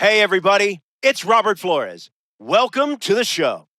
Hey, everybody, it's Robert Flores. Welcome to the show.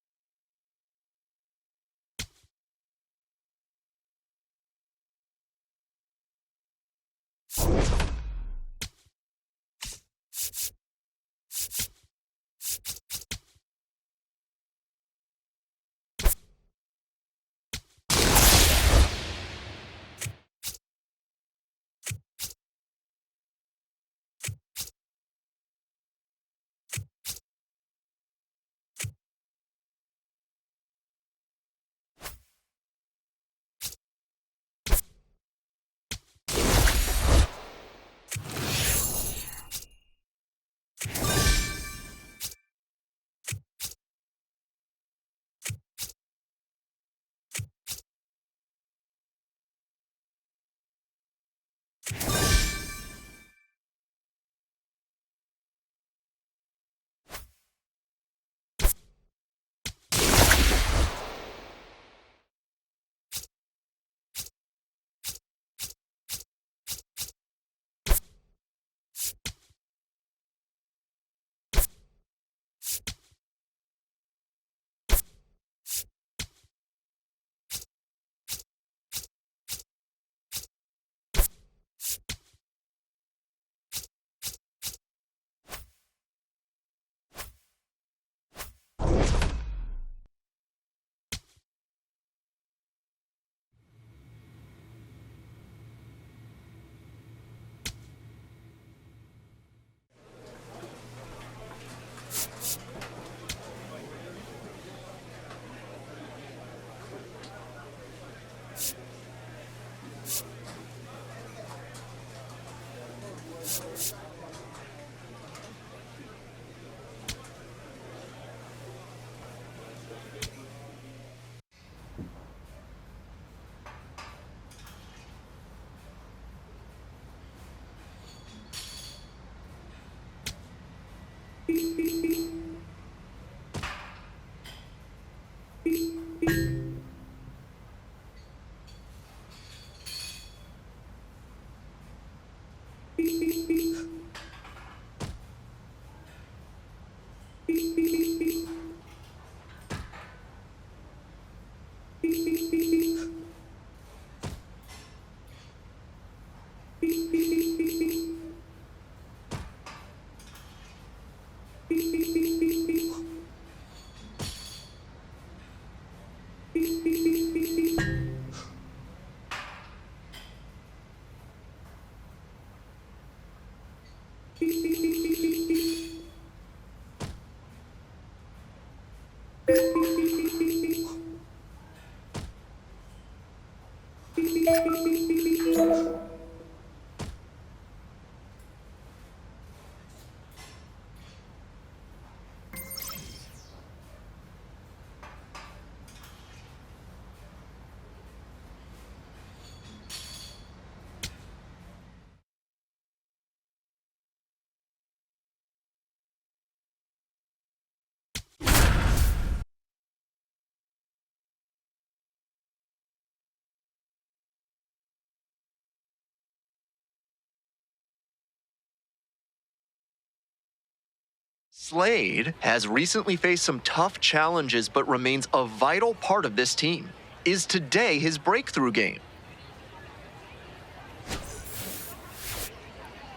Slade has recently faced some tough challenges but remains a vital part of this team. Is today his breakthrough game?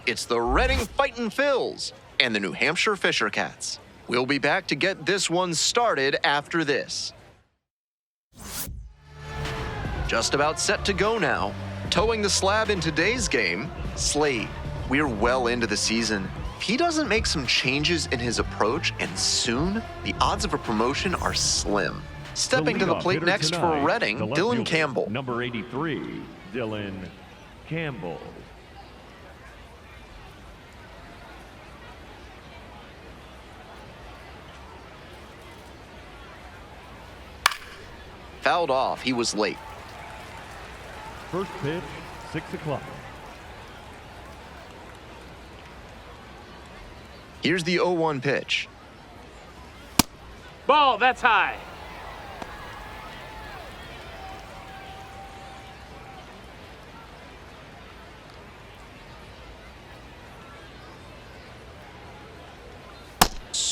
It's the Reading Fightin' Phils and the New Hampshire Fisher Cats. We'll be back to get this one started after this. Just about set to go now. Towing the slab in today's game, Slade. We're well into the season. If he doesn't make some changes in his approach, and soon, the odds of a promotion are slim. Stepping to the plate next for Reading, Dylan Campbell. Number 83, Dylan Campbell. Fouled off, he was late. First pitch, 6 o'clock. Here's the 0-1 pitch. Ball, that's high.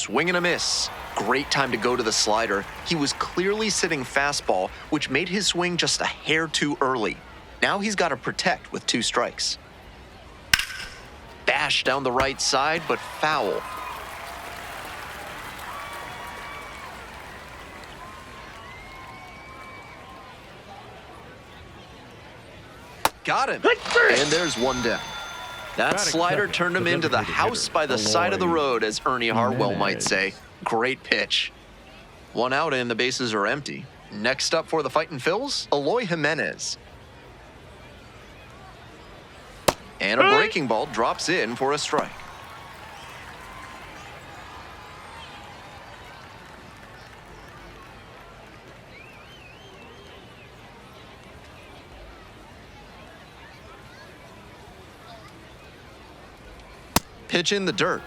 swing and a miss. Great time to go to the slider. He was clearly sitting fastball, which made his swing just a hair too early. Now he's got to protect with 2 strikes. Bash down the right side, but foul. Got him. And there's one down. That slider turned him into the house by the side of the road, as Ernie Harwell might say. Great pitch. 1 out and the bases are empty. Next up for the Fightin' Phils, Eloy Jimenez. And a breaking ball drops in for a strike. Pitch in the dirt.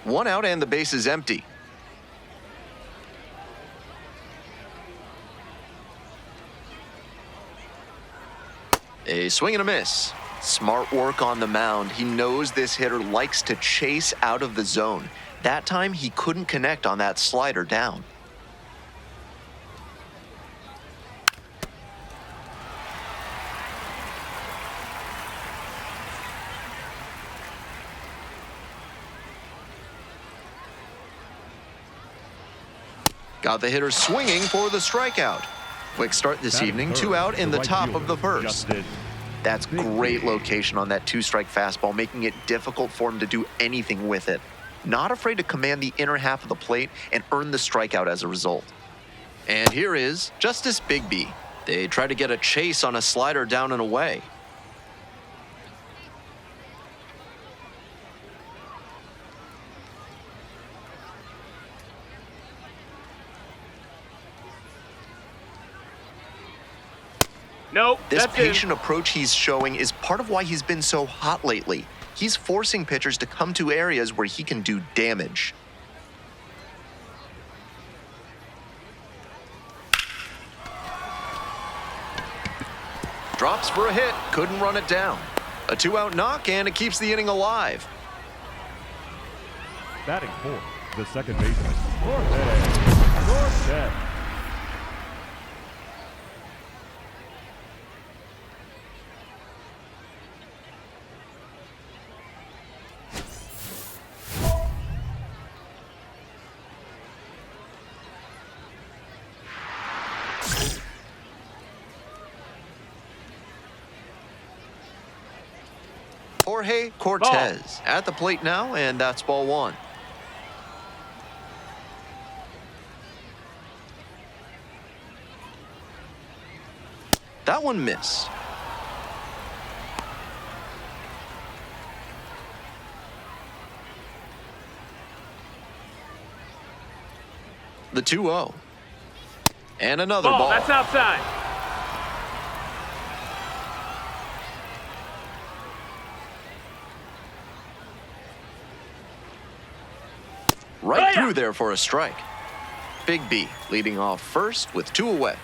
1 out and the base is empty. A swing and a miss. Smart work on the mound. He knows this hitter likes to chase out of the zone. That time he couldn't connect on that slider down. Got the hitter swinging for the strikeout. Quick start this evening, 2 out in the top of the first. That's great location on that 2-strike fastball, making it difficult for him to do anything with it. Not afraid to command the inner half of the plate and earn the strikeout as a result. And here is Justice Bigby. They try to get a chase on a slider down and away. Nope. This patient approach he's showing is part of why he's been so hot lately. He's forcing pitchers to come to areas where he can do damage. Drops for a hit, couldn't run it down. A 2-out knock, and it keeps the inning alive. Batting fourth, the second baseman, North. Jorge Cortez at the plate now, and that's ball 1. That one missed. The 2-0. And another ball. That's outside. Right through there for a strike. Bigby leading off first with 2 away.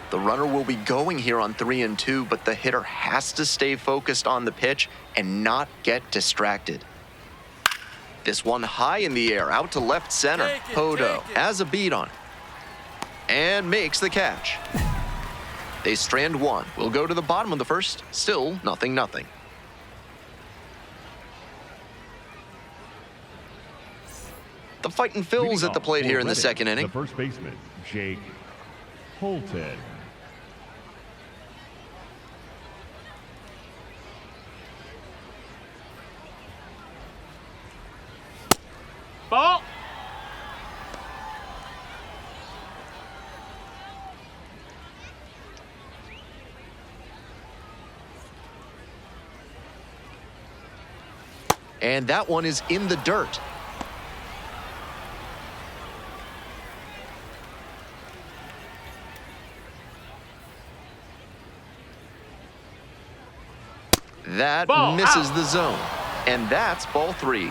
The runner will be going here on 3-2, but the hitter has to stay focused on the pitch and not get distracted. This one high in the air, out to left center. Hodo has a beat on it and makes the catch. They strand 1. We'll go to the bottom of the first. Still 0-0. The Fightin' Phils at the plate here in the second inning. The first baseman, Jake Holton. Ball. And that one is in the dirt. That misses the zone. And that's ball 3.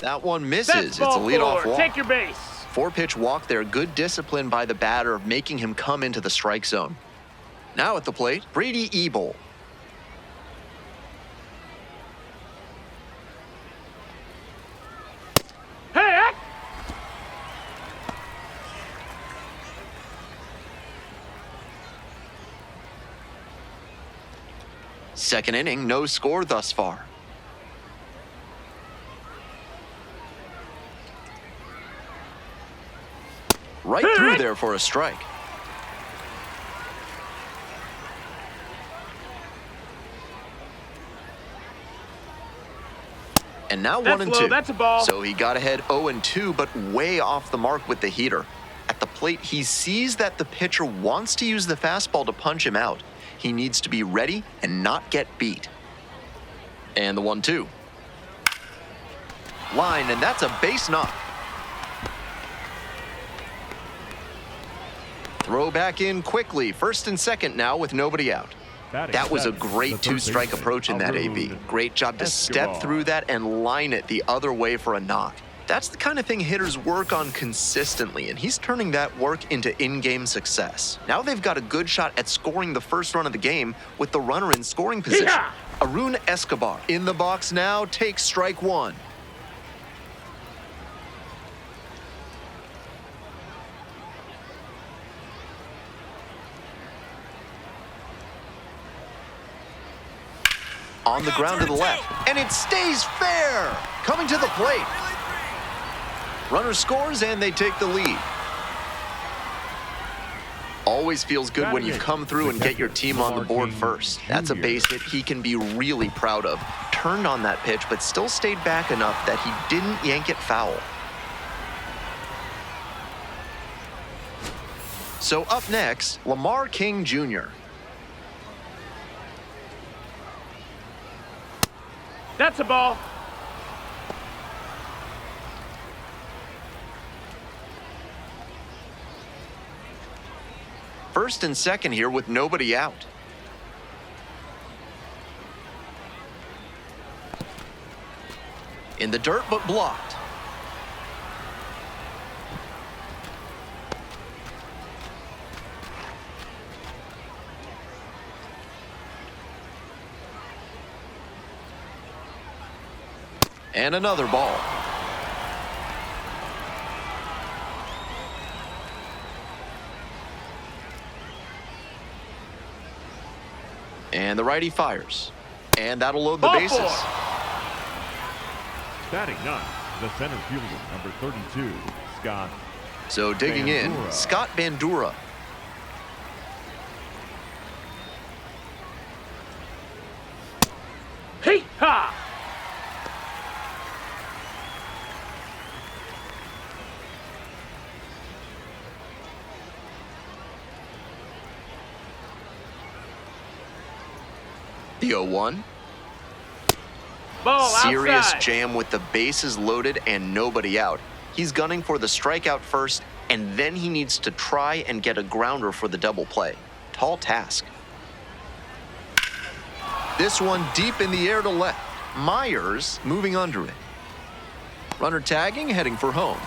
That one misses. It's a leadoff walk. Take your base. 4-pitch walk there. Good discipline by the batter, making him come into the strike zone. Now at the plate, Brady Ebel. Hey! Second inning, no score thus far. Right through there for a strike. And now 1-2. That's a ball. So he got ahead 0-2, but way off the mark with the heater. At the plate, he sees that the pitcher wants to use the fastball to punch him out. He needs to be ready and not get beat. And the 1-2. Line, and that's a base knock. Throw back in quickly. First and second now with nobody out. That was a great two-strike approach in that AB. Great job to step through that and line it the other way for a knock. That's the kind of thing hitters work on consistently, and he's turning that work into in-game success. Now they've got a good shot at scoring the first run of the game with the runner in scoring position. Arun Escobar in the box now takes strike one. On the ground to the left, and it stays fair. Coming to the plate. Runner scores, and they take the lead. Always feels good when you come through and get your team on the board first. That's a base hit he can be really proud of. Turned on that pitch, but still stayed back enough that he didn't yank it foul. So up next, Lamar King Jr. That's a ball. First and second here with nobody out. In the dirt, but blocked. And another ball. And the righty fires. And that'll load the bases. Batting ninth, the center fielder, number 32, Scott. So digging in, Scott Bandura. Hey, ha! The 0-1. Ball Serious outside. jam with the bases loaded and nobody out. He's gunning for the strikeout first, and then he needs to try and get a grounder for the double play. Tall task. This one deep in the air to left. Myers moving under it. Runner tagging, heading for home.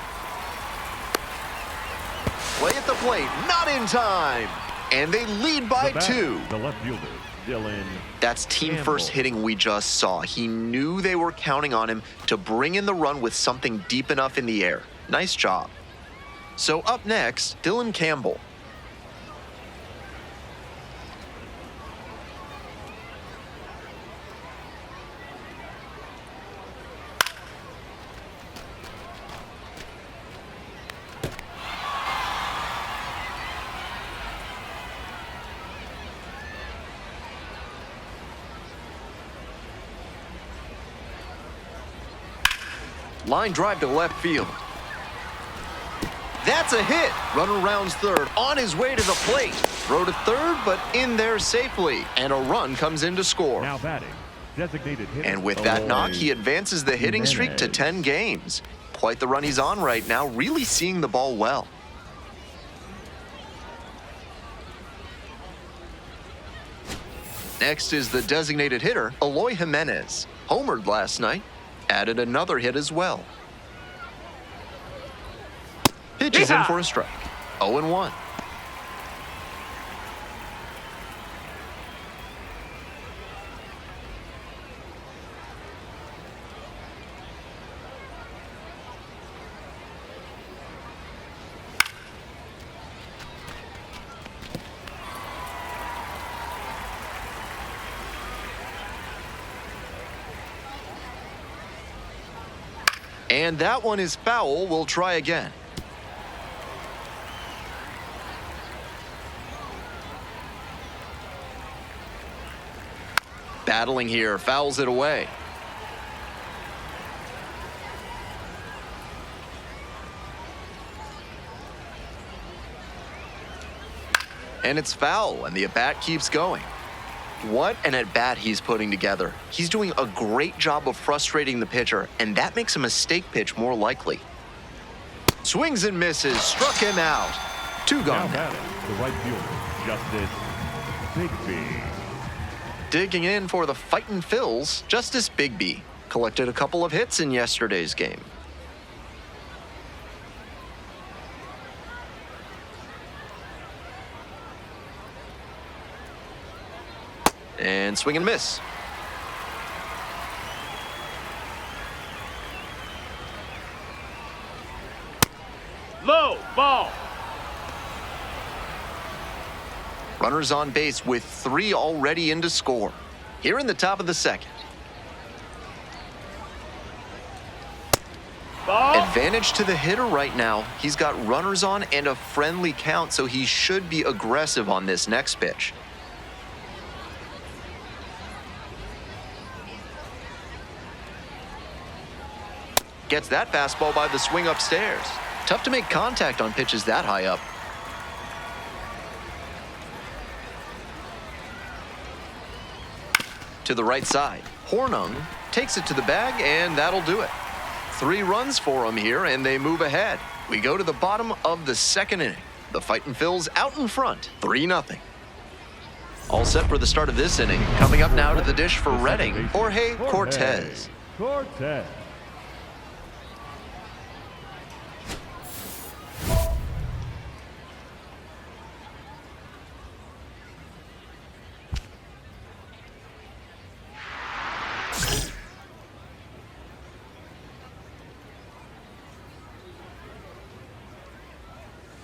Play at the plate, not in time. And they lead by two. The left fielder, Dylan. That's team first hitting we just saw. He knew they were counting on him to bring in the run with something deep enough in the air. Nice job. So up next, Dylan Campbell. Line drive to left field. That's a hit. Runner rounds third, on his way to the plate. Throw to third, but in there safely. And a run comes in to score. Now batting, designated hitter. And with that knock, he advances the hitting streak to 10 games. Quite the run he's on right now, really seeing the ball well. Next is the designated hitter, Eloy Jimenez. Homered last night, added another hit as well. Pitch is in Yeehaw! for a strike. 0-1. And that one is foul. We'll try again. Battling here, fouls it away. And it's foul, and the at-bat keeps going. What an at-bat he's putting together. He's doing a great job of frustrating the pitcher, and that makes a mistake pitch more likely. Swings and misses, struck him out. Two gone now. The right fielder, Justice Bigby. Digging in for the Fightin' Phils, Justice Bigby. Collected a couple of hits in yesterday's game. And swing and miss. Low ball. Runners on base with 3 already in to score. Here in the top of the second. Ball. Advantage to the hitter right now. He's got runners on and a friendly count, so he should be aggressive on this next pitch. Gets that fastball by the swing upstairs. Tough to make contact on pitches that high up. To the right side. Hornung takes it to the bag, and that'll do it. 3 runs for him here, and they move ahead. We go to the bottom of the second inning. The Fightin' Phils out in front, 3-0. All set for the start of this inning. Coming up now to the dish for Reading, Jorge Cortez. Cortez.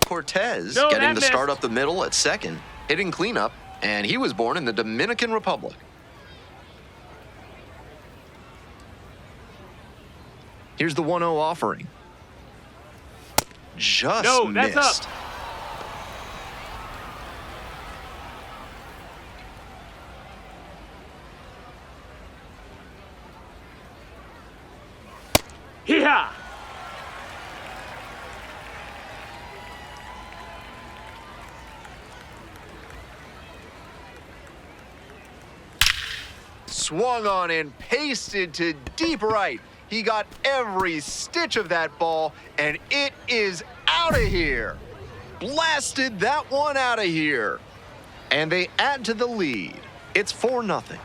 Cortez No, getting that the start missed. up the middle at second, hitting cleanup, and he was born in the Dominican Republic. Here's the 1-0 offering. Just No, that's missed. up. Yeehaw! Swung on and pasted to deep right. He got every stitch of that ball, and it is out of here. Blasted that one out of here. And they add to the lead. It's 4-0.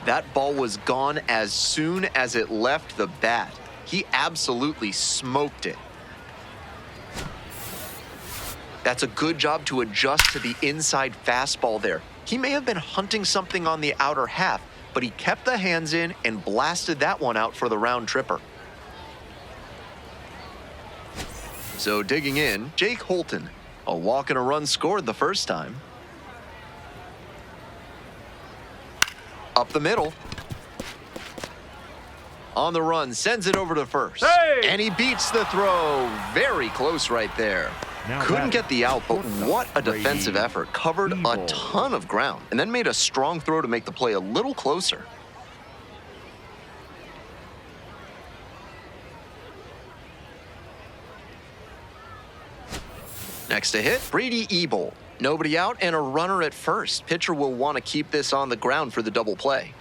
That ball was gone as soon as it left the bat. He absolutely smoked it. That's a good job to adjust to the inside fastball there. He may have been hunting something on the outer half, but he kept the hands in and blasted that one out for the round tripper. So digging in, Jake Holton. A walk and a run scored the first time. Up the middle. On the run, sends it over to first. Hey! And he beats the throw. Very close right there. Now Couldn't batting, get the out, but what a Brady defensive effort. Covered a Evil. ton of ground and then made a strong throw to make the play a little closer. Next to hit, Brady Ebel. Nobody out and a runner at first. Pitcher will want to keep this on the ground for the double play.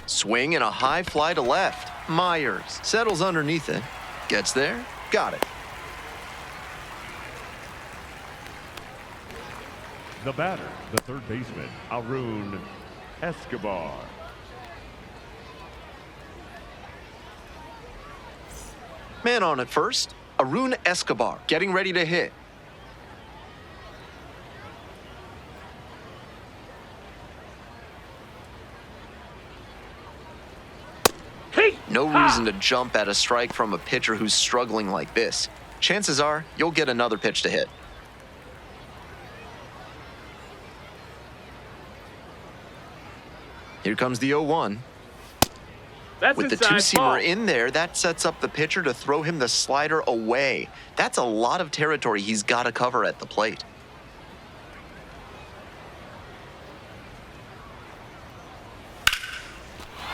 Swing and a high fly to left. Myers settles underneath it. Gets there, got it. The batter, the third baseman, Arun Escobar. Man on at first. Arun Escobar getting ready to hit. No reason to jump at a strike from a pitcher who's struggling like this. Chances are you'll get another pitch to hit. Here comes the 0-1. With the two-seamer in there, that sets up the pitcher to throw him the slider away. That's a lot of territory he's got to cover at the plate.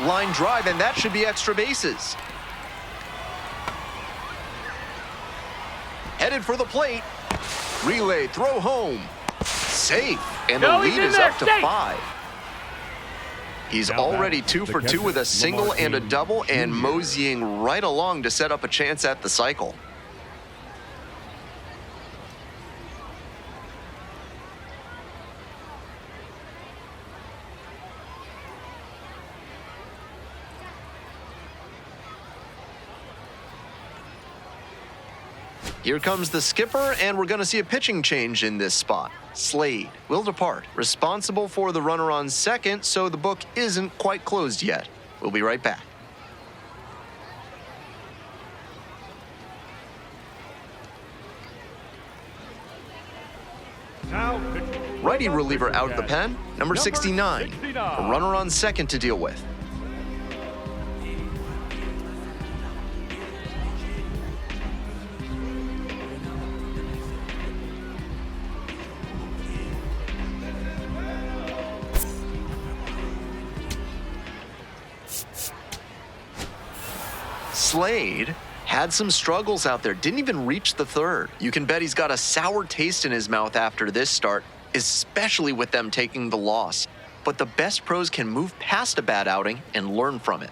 Line drive, and that should be extra bases. Headed for the plate. Relay, throw home. Safe, and the lead is up to 5. He's already 2 for 2 with a single and a double, and moseying right along to set up a chance at the cycle. Here comes the skipper, and we're going to see a pitching change in this spot. Slade will depart, responsible for the runner on second, so the book isn't quite closed yet. We'll be right back. Righty reliever out of the pen, number 69. A runner on second to deal with. Slade had some struggles out there, didn't even reach the third. You can bet he's got a sour taste in his mouth after this start, especially with them taking the loss. But the best pros can move past a bad outing and learn from it.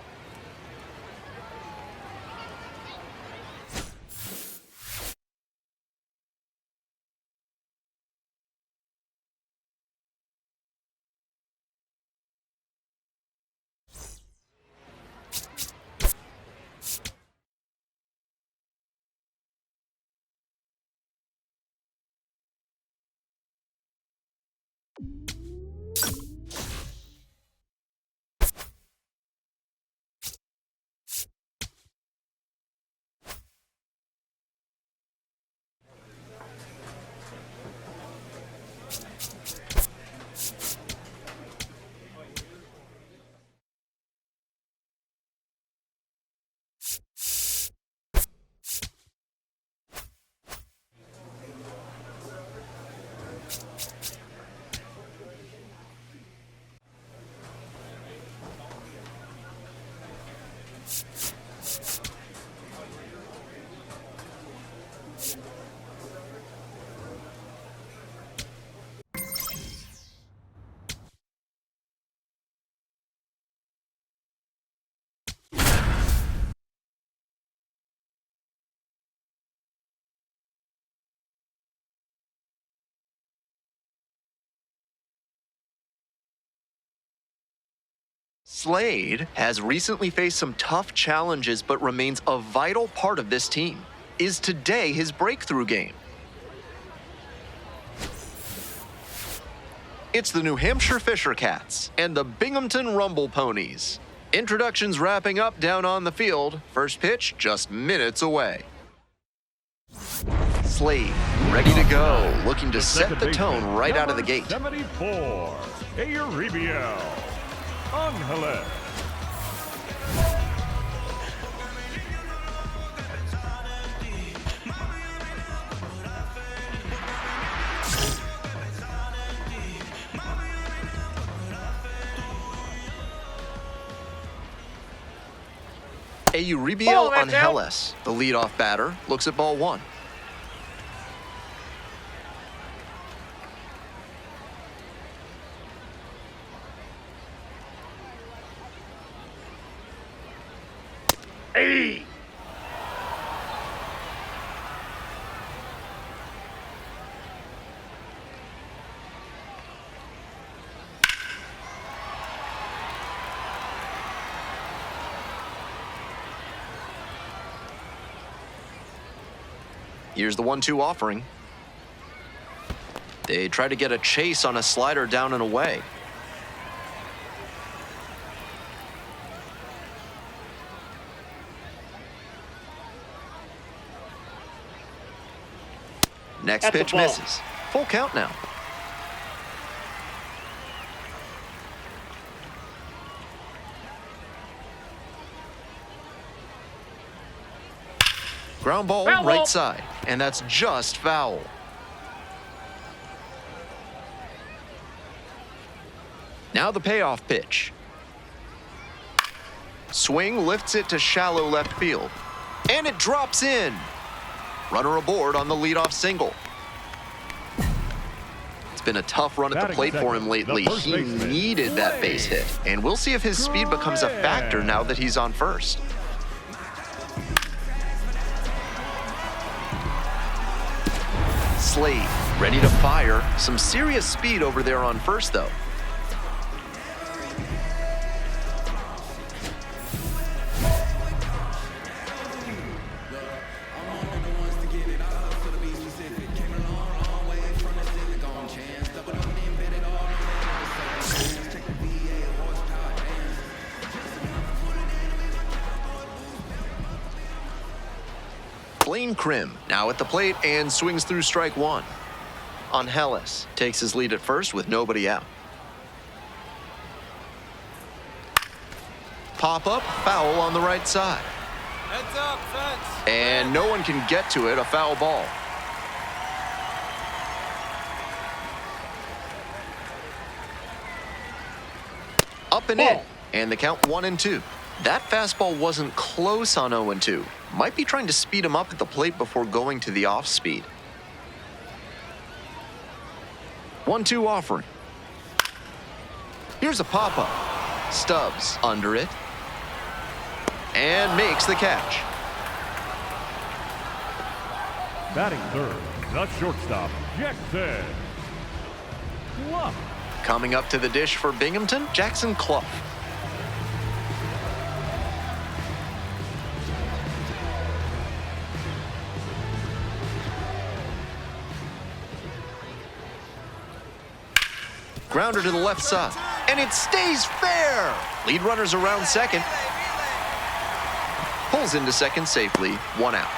Slade has recently faced some tough challenges but remains a vital part of this team. Is today his breakthrough game? It's the New Hampshire Fisher Cats and the Binghamton Rumble Ponies. Introductions wrapping up down on the field. First pitch just minutes away. Slade ready to go, looking to set the tone right out of the gate. 74, Euribiel Angeles. Euribiel Angeles, the leadoff batter, looks at ball one. Hey! Here's the 1-2 offering. They try to get a chase on a slider down and away. Next pitch misses. Full count now. Ground ball, right side, and that's just foul. Now the payoff pitch. Swing lifts it to shallow left field, and it drops in. Runner aboard on the leadoff single. It's been a tough run at the plate for him lately. He needed that base hit, and we'll see if his speed becomes a factor now that he's on first. Slade, ready to fire. Some serious speed over there on first, though. Krim now at the plate and swings through strike one. Angeles takes his lead at first with nobody out. Pop up, foul on the right side. Heads up, fence. And no one can get to it, a foul ball. Up and in, and the count 1-2. That fastball wasn't close on 0-2. Might be trying to speed him up at the plate before going to the off speed. 1-2 offering. Here's a pop-up. Stubbs under it. And makes the catch. Batting third, the shortstop, Jackson Clough. Coming up to the dish for Binghamton, Jackson Clough. Grounder to the left side, and it stays fair. Lead runners around second. Pulls into second safely, 1 out.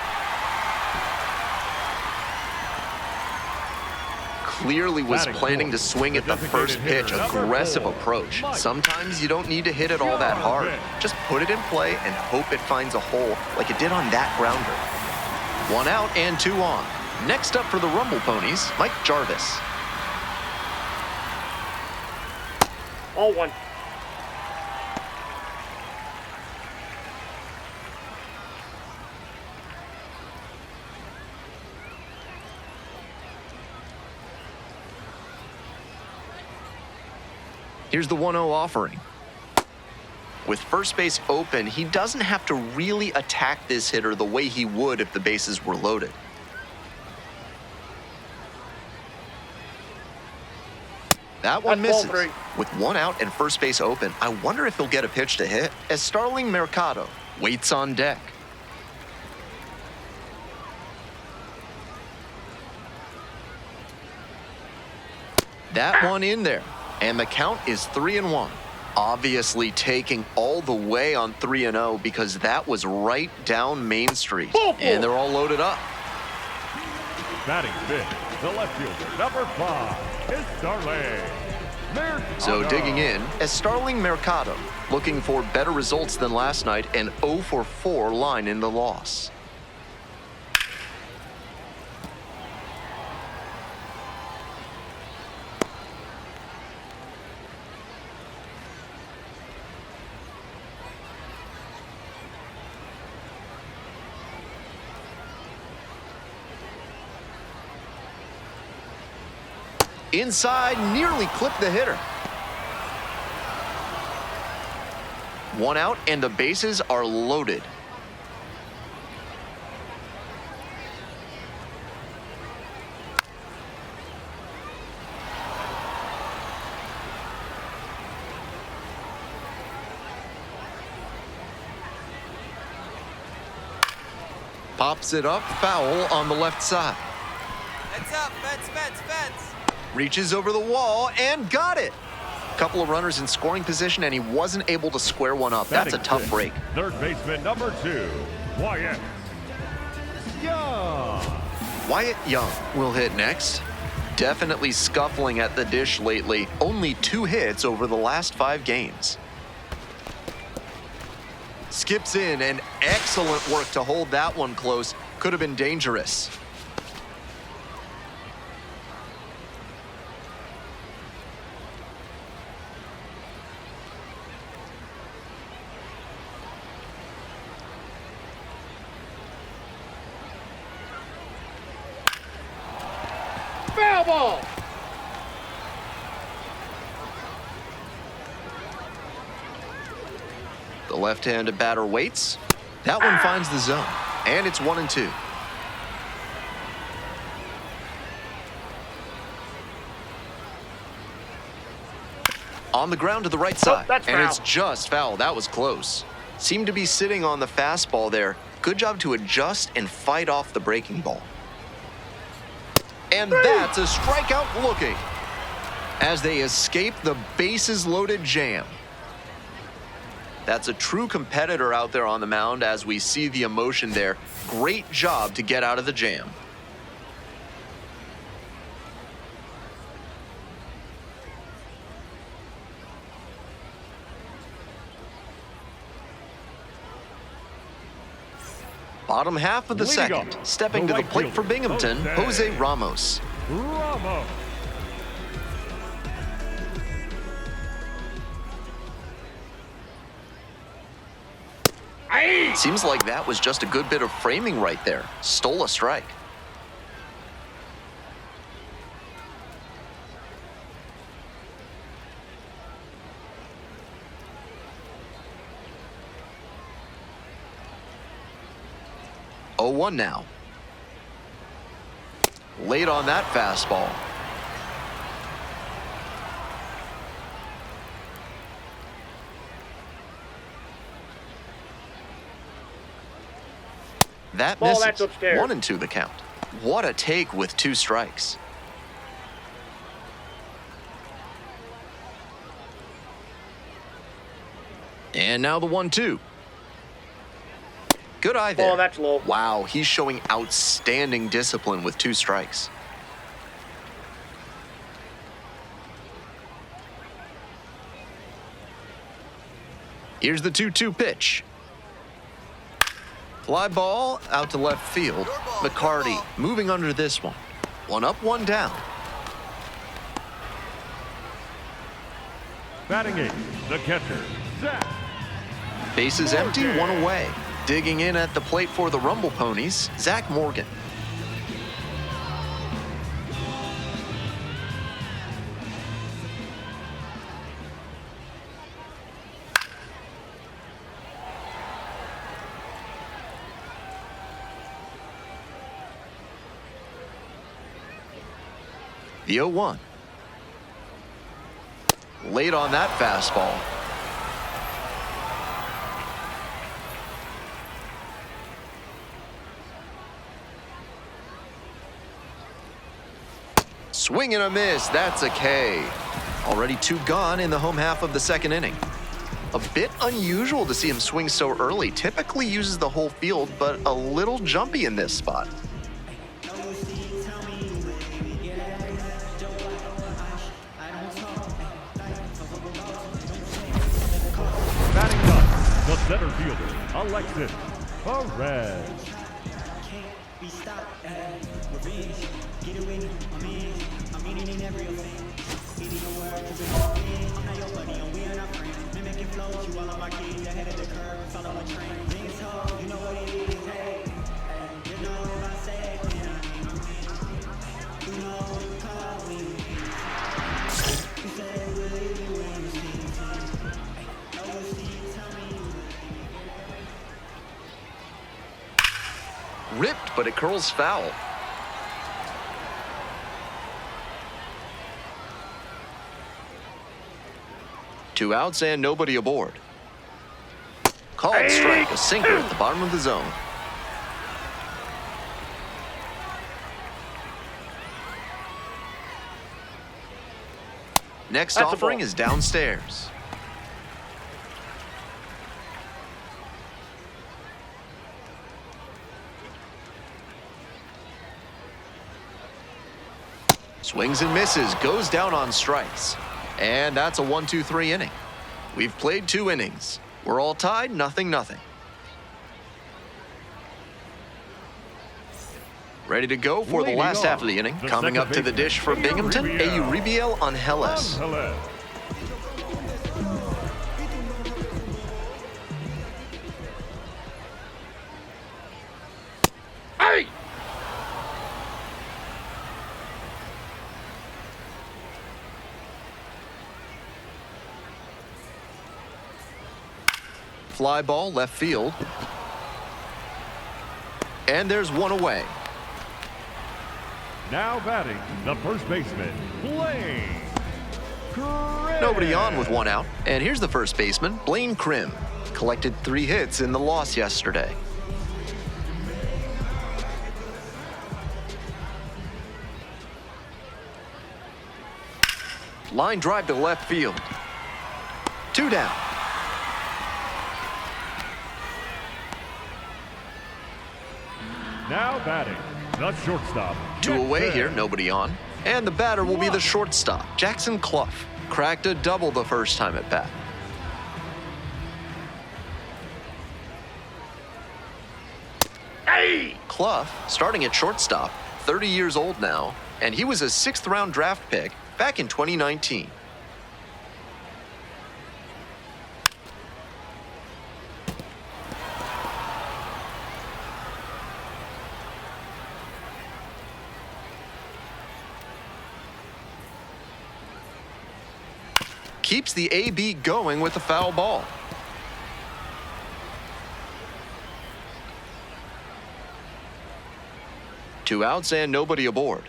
Clearly was planning to swing at the first pitch. Aggressive approach. Sometimes you don't need to hit it all that hard. Just put it in play and hope it finds a hole like it did on that grounder. 1 out and 2 on. Next up for the Rumble Ponies, Mike Jarvis. 0-1. Here's the 1-0 offering. With first base open, he doesn't have to really attack this hitter the way he would if the bases were loaded. That one misses. With 1 out and first base open, I wonder if he'll get a pitch to hit as Starling Mercado waits on deck. That one in there, and the count is 3-1. Obviously taking all the way on 3-0 because that was right down Main Street, and they're all loaded up. Batting fifth, the left fielder, number 5, is Starling Mercado. So digging in as Starling Mercado, looking for better results than last night, and 0-for-4 line in the loss. Inside, nearly clipped the hitter. 1 out, and the bases are loaded. Pops it up, foul on the left side. Heads up, fence. Reaches over the wall and got it. Couple of runners in scoring position, and he wasn't able to square one up. That's a tough break. Third baseman number 2, Wyatt Young. Wyatt Young will hit next. Definitely scuffling at the dish lately. Only 2 hits over the last 5 games. Skips in, and excellent work to hold that one close. Could have been dangerous. Foul ball. The left-handed batter waits. That one finds the zone, and it's 1-2. On the ground to the right side, that's and foul. it's just foul. That was close. Seemed to be sitting on the fastball there. Good job to adjust and fight off the breaking ball. And that's a strikeout looking as they escape the bases-loaded jam. That's a true competitor out there on the mound as we see the emotion there. Great job to get out of the jam. Bottom half of the Leading second. up, Stepping the to the right plate for fielder, Binghamton, Jose Ramos. Ramos. Seems like that was just a good bit of framing right there. Stole a strike. Oh, 1 now. Late on that fastball. That Ball, misses. that's upstairs. 1-2 the count. What a take with 2 strikes. And now the 1-2. Good eye there. Ball, that's low. Wow, he's showing outstanding discipline with 2 strikes. Here's the 2-2 pitch. Fly ball out to left field. McCarty moving under this one. 1 up, 1 down. Batting 8, the catcher, Zach. Bases empty, 1 away. Digging in at the plate for the Rumble Ponies, Zach Morgan. The 0-1. Late on that fastball. Swing and a miss. That's a K. Already 2 gone in the home half of the second inning. A bit unusual to see him swing so early. Typically uses the whole field, but a little jumpy in this spot. Batting up, the center fielder, Alexis Perez. Ripped, but it curls foul. Two outs and nobody aboard. Called strike, a sinker at the bottom of the zone. Next That's a offering ball. is downstairs. Swings and misses, goes down on strikes. And that's a 1-2-3 inning. We've played 2 innings. We're all tied, 0-0. Ready to go for the Leading last off, half of the inning. the Coming second up to the baseman, dish for Binghamton, Uribiel. Uribiel Angeles. Angeles. Hey! Fly ball left field. And there's one away. Now batting, the first baseman, Blaine Crim. Nobody on with 1 out. And here's the first baseman, Blaine Crim. Collected 3 hits in the loss yesterday. Line drive to left field. 2 down. Now batting, the shortstop. 2 away Jackson. here, nobody on. And the batter will be the shortstop, Jackson Clough. Cracked a double the first time at bat. Hey! Clough, starting at shortstop, 30 years old now, and he was a 6th-round draft pick back in 2019. Keeps the AB going with the foul ball. Two outs and nobody aboard.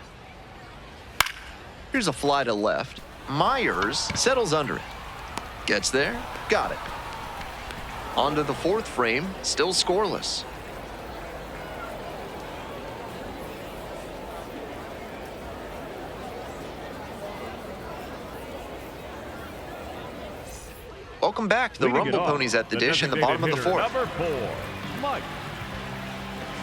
Here's a fly to left. Myers settles under it. Gets there, got it. Onto the 4th frame, still scoreless. Welcome back to the Leading it Rumble off, Ponies at the dish in the bottom of the designated 4th. hitter, Number 4, Mike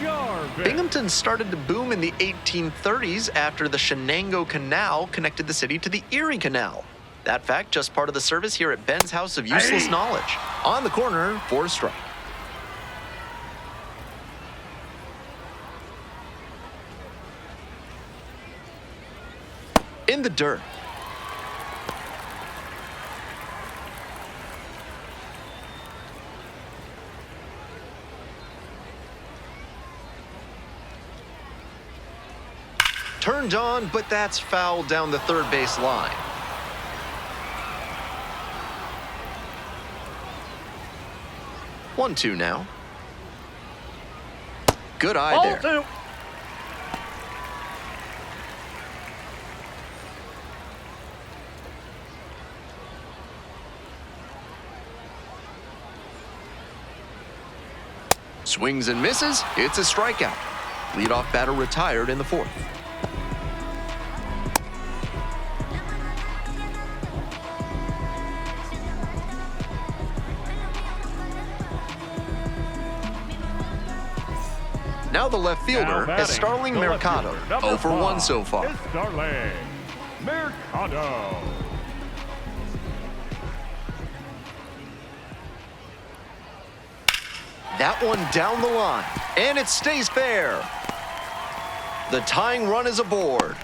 Jarvis. Binghamton started to boom in the 1830s after the Shenango Canal connected the city to the Erie Canal. That fact just part of the service here at Ben's House of Useless Knowledge. On the corner for a strike. In the dirt. Turned on, but that's foul down the 3rd base line. One, 2 now. Good eye Ball there. 2. Swings and misses. It's a strikeout. Leadoff batter retired in the 4th. Now the left Now fielder batting, is Starling the left Mercado. fielder, number 0 for 1 5, so far. is Starling Mercado. That one down the line, and it stays fair. The tying run is aboard.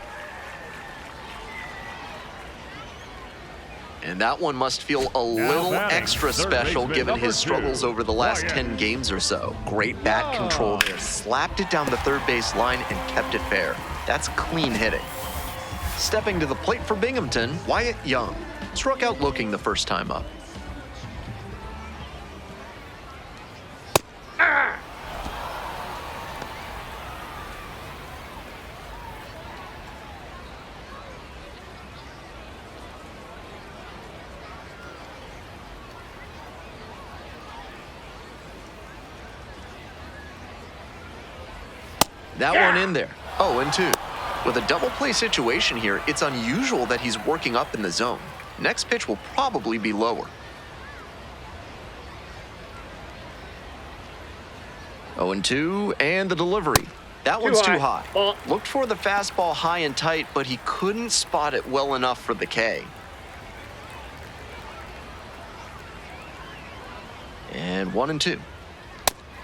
And that one must feel a little batting, extra third special baseman, given number his 2, struggles over the last Ryan. 10 games or so. Great bat control there. Slapped it down the 3rd base line and kept it fair. That's clean hitting. Stepping to the plate for Binghamton, Wyatt Young. Struck out looking the first time up. That one in there. 0-2. With a double play situation here, it's unusual that he's working up in the zone. Next pitch will probably be lower. 0-2, and the delivery. That one's too high. Ball. Looked for the fastball high and tight, but he couldn't spot it well enough for the K. And 1-2.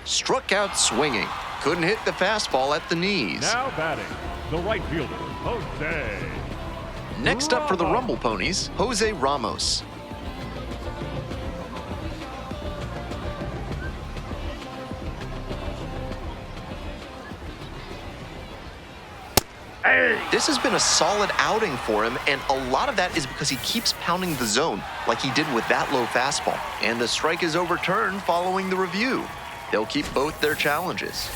Struck out swinging. Couldn't hit the fastball at the knees. Now batting, the right fielder, Jose. Next up for the Rumble Ponies, Jose Ramos. This has been a solid outing for him, and a lot of that is because he keeps pounding the zone like he did with that low fastball. And the strike is overturned following the review. They'll keep both their challenges.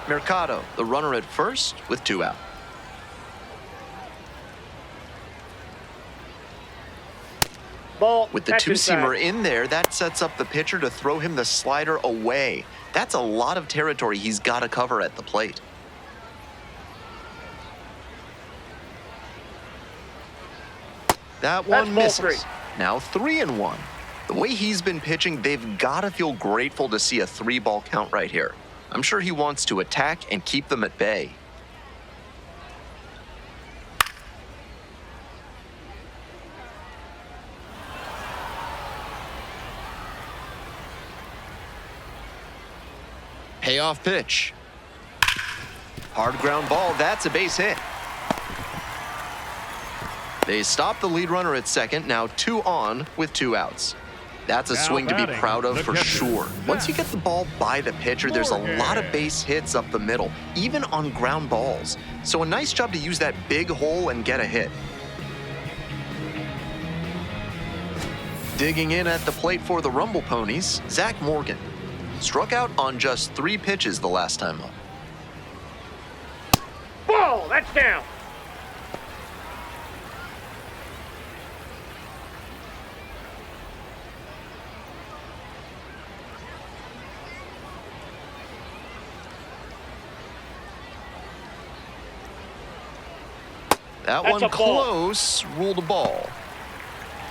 Mercado, the runner at first with 2 out. Ball. With the Catch two-seamer inside. in there, that sets up the pitcher to throw him the slider away. That's a lot of territory he's got to cover at the plate. That one That's ball misses. 3. Now 3-1. The way he's been pitching, they've got to feel grateful to see a 3-ball count right here. I'm sure he wants to attack and keep them at bay. Payoff pitch. Hard ground ball, that's a base hit. They stop the lead runner at second, now 2 on with 2 outs. That's a Now swing to be batting, proud of the for catcher, sure. Once you get the ball by the pitcher, there's a lot of base hits up the middle, even on ground balls. So a nice job to use that big hole and get a hit. Digging in at the plate for the Rumble Ponies, Zach Morgan. Struck out on just 3 pitches the last time up. Ball. That's down. That That's one a ball. close, ruled a ball.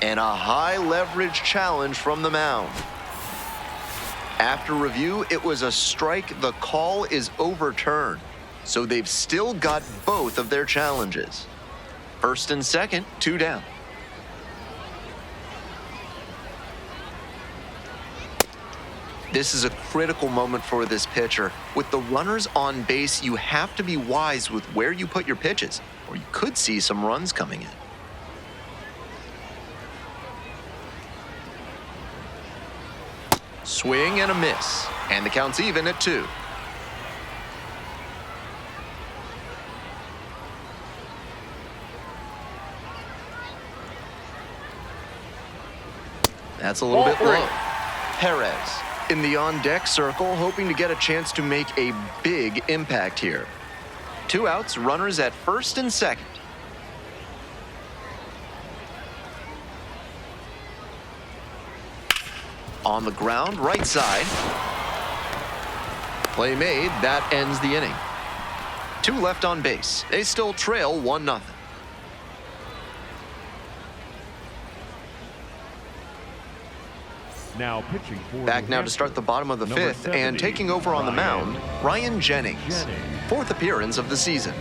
And a high leverage challenge from the mound. After review, it was a strike. The call is overturned. So they've still got both of their challenges. First and second, 2 down. This is a critical moment for this pitcher. With the runners on base, you have to be wise with where you put your pitches, or you could see some runs coming in. Swing and a miss, and the count's even at 2. That's a little Ball bit 3. low. Perez in the on-deck circle, hoping to get a chance to make a big impact here. 2 outs, runners at first and second. On the ground, right side. Play made, that ends the inning. 2 left on base. They still trail 1-0. Now pitching for Back New now to Hampshire, start the bottom of the number 5th, and 70, taking over on the mound, Ryan Jennings. 4th appearance of the season.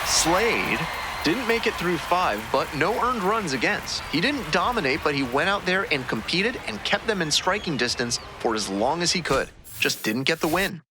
Slade didn't make it through 5, but no earned runs against. He didn't dominate, but he went out there and competed and kept them in striking distance for as long as he could. Just didn't get the win.